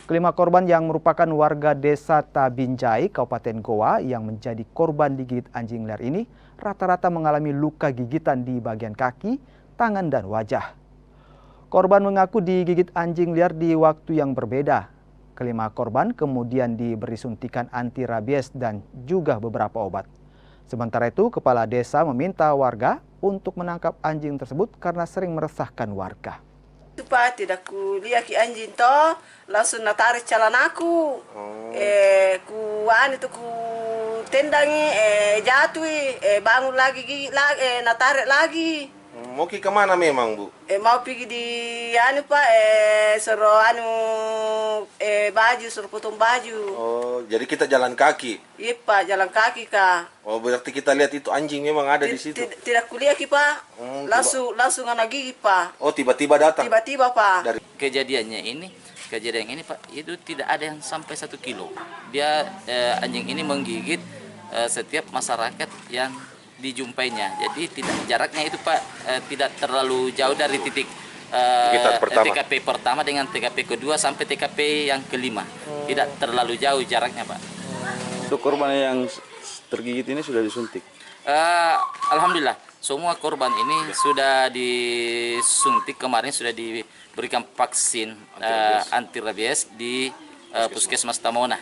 Kelima korban yang merupakan warga desa Tabinjai, Kabupaten Goa yang menjadi korban digigit anjing liar ini rata-rata mengalami luka gigitan di bagian kaki, tangan, dan wajah. Korban mengaku digigit anjing liar di waktu yang berbeda. Kelima korban kemudian diberi suntikan anti rabies dan juga beberapa obat. Sementara itu, kepala desa meminta warga untuk menangkap anjing tersebut karena sering meresahkan warga. Pak, tidak kuliah ki anjing toh, langsung natarik calanaku. Ku itu ku tendangi, jatuhi, bangun lagi, gigi lagi, natarik lagi. Mau ke kemana memang, Bu? Mau pergi di Pak, suruh baju, suruh potong baju. Oh, jadi kita jalan kaki. Iya Pak, jalan kaki Kak. Oh, berarti kita lihat itu anjing memang ada di situ. Tidak kuliah ki Pak. Langsung anak gigi Pak. Oh, tiba-tiba datang. Tiba-tiba Pak. Kejadian ini Pak, itu tidak ada yang sampai 1 kilo. Dia anjing ini menggigit setiap masyarakat yang dijumpainya. Jadi jaraknya itu Pak tidak terlalu jauh dari titik TKP pertama dengan TKP kedua sampai TKP yang kelima. Tidak terlalu jauh jaraknya Pak. Untuk korban yang tergigit ini sudah disuntik? Alhamdulillah, semua korban ini sudah disuntik, kemarin sudah diberikan vaksin anti rabies di Puskesmas Tamona.